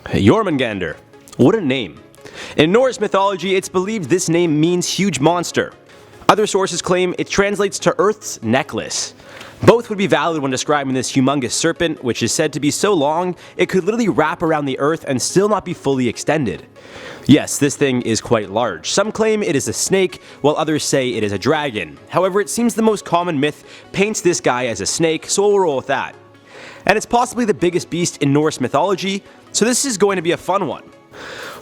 Jormungandr. What a name. In Norse mythology, it's believed this name means huge monster. Other sources claim it translates to Earth's necklace. Both would be valid when describing this humongous serpent, which is said to be so long it could literally wrap around the Earth and still not be fully extended. Yes, this thing is quite large. Some claim it is a snake, while others say it is a dragon. However, it seems the most common myth paints this guy as a snake, so we'll roll with that. And it's possibly the biggest beast in Norse mythology, so this is going to be a fun one.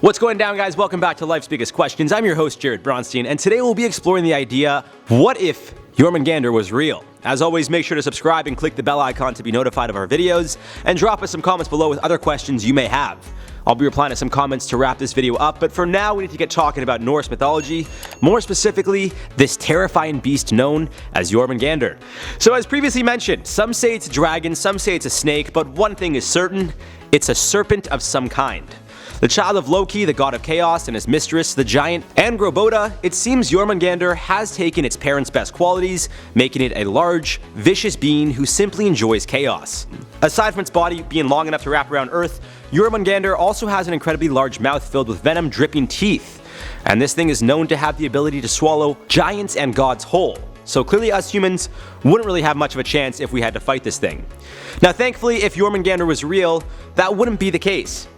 What's going down, guys? Welcome back to Life's Biggest Questions. I'm your host, Jared Bronstein, and today we'll be exploring the idea, what if Jörmungandr was real? As always, make sure to subscribe and click the bell icon to be notified of our videos, and drop us some comments below with other questions you may have. I'll be replying to some comments to wrap this video up, but for now we need to get talking about Norse mythology, more specifically, this terrifying beast known as Jörmungandr. So as previously mentioned, some say it's a dragon, some say it's a snake, but one thing is certain, it's a serpent of some kind. The child of Loki, the god of chaos, and his mistress, the giant Angrboda, it seems Jörmungandr has taken its parents' best qualities, making it a large, vicious being who simply enjoys chaos. Aside from its body being long enough to wrap around Earth, Jörmungandr also has an incredibly large mouth filled with venom dripping teeth. And this thing is known to have the ability to swallow giants and gods whole. So clearly us humans wouldn't really have much of a chance if we had to fight this thing. Now thankfully, if Jörmungandr was real, that wouldn't be the case.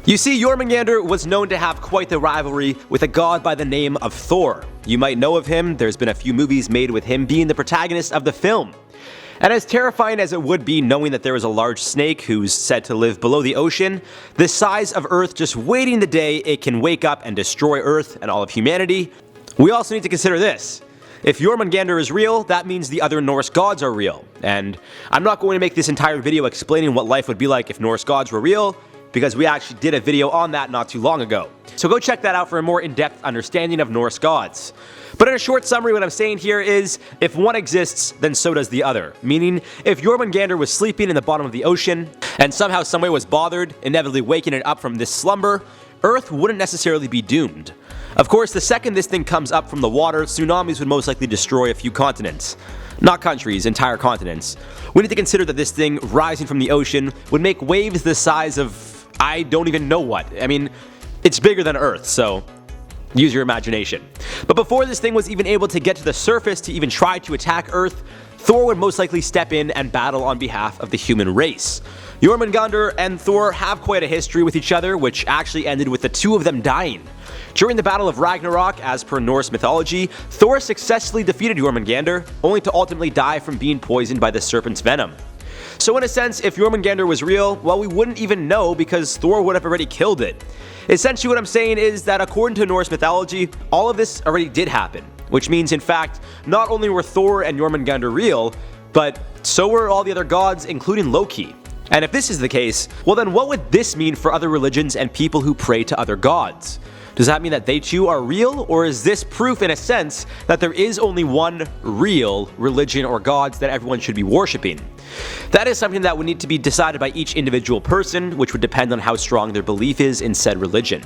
You see, Jörmungandr was known to have quite the rivalry with a god by the name of Thor. You might know of him, there's been a few movies made with him being the protagonist of the film. And as terrifying as it would be knowing that there is a large snake who's said to live below the ocean, the size of Earth just waiting the day it can wake up and destroy Earth and all of humanity, we also need to consider this. If Jörmungandr is real, that means the other Norse gods are real. And I'm not going to make this entire video explaining what life would be like if Norse gods were real, because we actually did a video on that not too long ago. So go check that out for a more in-depth understanding of Norse gods. But in a short summary, what I'm saying here is, if one exists, then so does the other. Meaning, if Jörmungandr was sleeping in the bottom of the ocean, and somehow some way was bothered, inevitably waking it up from this slumber, Earth wouldn't necessarily be doomed. Of course, the second this thing comes up from the water, tsunamis would most likely destroy a few continents. Not countries, entire continents. We need to consider that this thing rising from the ocean would make waves the size of I don't even know what. I mean, it's bigger than Earth, so use your imagination. But before this thing was even able to get to the surface to even try to attack Earth, Thor would most likely step in and battle on behalf of the human race. Jormungandr and Thor have quite a history with each other, which actually ended with the two of them dying. During the Battle of Ragnarok, as per Norse mythology, Thor successfully defeated Jormungandr, only to ultimately die from being poisoned by the serpent's venom. So in a sense, if Jörmungandr was real, well, we wouldn't even know because Thor would have already killed it. Essentially what I'm saying is that according to Norse mythology, all of this already did happen. Which means, in fact, not only were Thor and Jörmungandr real, but so were all the other gods, including Loki. And if this is the case, well then what would this mean for other religions and people who pray to other gods? Does that mean that they too are real, or is this proof in a sense that there is only one real religion or gods that everyone should be worshipping? That is something that would need to be decided by each individual person, which would depend on how strong their belief is in said religion.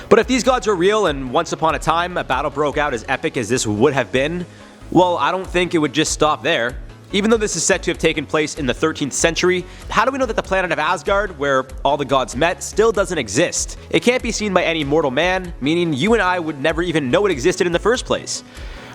But if these gods are real and once upon a time a battle broke out as epic as this would have been, well, I don't think it would just stop there. Even though this is said to have taken place in the 13th century, how do we know that the planet of Asgard, where all the gods met, still doesn't exist? It can't be seen by any mortal man, meaning you and I would never even know it existed in the first place.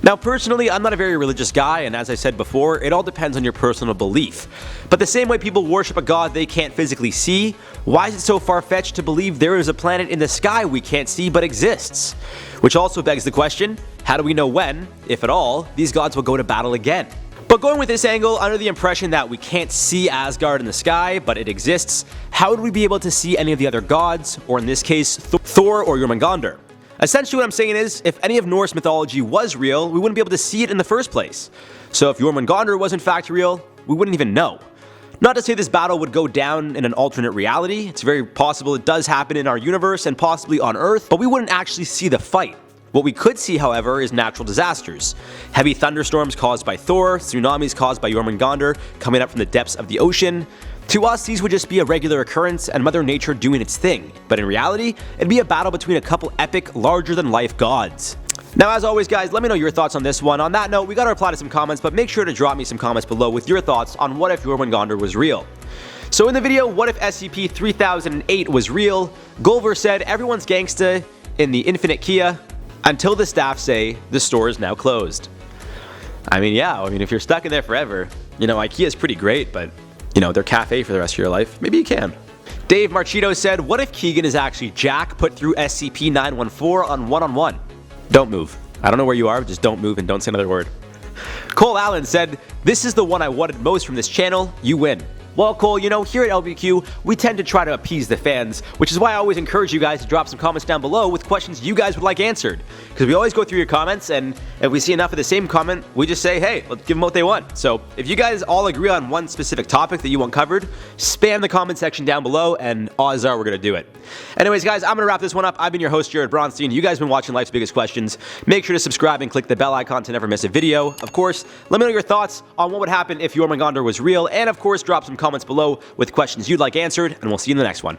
Now personally, I'm not a very religious guy, and as I said before, it all depends on your personal belief. But the same way people worship a god they can't physically see, why is it so far-fetched to believe there is a planet in the sky we can't see but exists? Which also begs the question, how do we know when, if at all, these gods will go to battle again? But going with this angle, under the impression that we can't see Asgard in the sky, but it exists, how would we be able to see any of the other gods, or in this case, Thor or Jörmungandr? Essentially what I'm saying is, if any of Norse mythology was real, we wouldn't be able to see it in the first place. So if Jörmungandr was in fact real, we wouldn't even know. Not to say this battle would go down in an alternate reality, it's very possible it does happen in our universe and possibly on Earth, but we wouldn't actually see the fight. What we could see, however, is natural disasters. Heavy thunderstorms caused by Thor, tsunamis caused by Jörmungandr coming up from the depths of the ocean. To us, these would just be a regular occurrence and Mother Nature doing its thing. But in reality, it'd be a battle between a couple epic, larger-than-life gods. Now, as always, guys, let me know your thoughts on this one. On that note, we gotta reply to some comments, but make sure to drop me some comments below with your thoughts on what if Jormungandr was real. So in the video, what if SCP-3008 was real? Gulliver said everyone's gangsta in the Infinite Kia until the staff say the store is now closed. I mean, yeah, if you're stuck in there forever, IKEA's pretty great, but, their cafe for the rest of your life, maybe you can. Dave Marchito said, what if Keegan is actually Jack put through SCP-914 on one-on-one? Don't move. I don't know where you are, just don't move and don't say another word. Cole Allen said, this is the one I wanted most from this channel, you win. Well, Cole, here at LBQ, we tend to try to appease the fans, which is why I always encourage you guys to drop some comments down below with questions you guys would like answered. Because we always go through your comments, and if we see enough of the same comment, we just say, hey, let's give them what they want. So if you guys all agree on one specific topic that you want covered, spam the comment section down below, and odds are we're going to do it. Anyways, guys, I'm going to wrap this one up. I've been your host, Jared Bronstein. You guys have been watching Life's Biggest Questions. Make sure to subscribe and click the bell icon to never miss a video. Of course, let me know your thoughts on what would happen if Jormungandr was real, and of course, drop some comments below with questions you'd like answered, and we'll see you in the next one.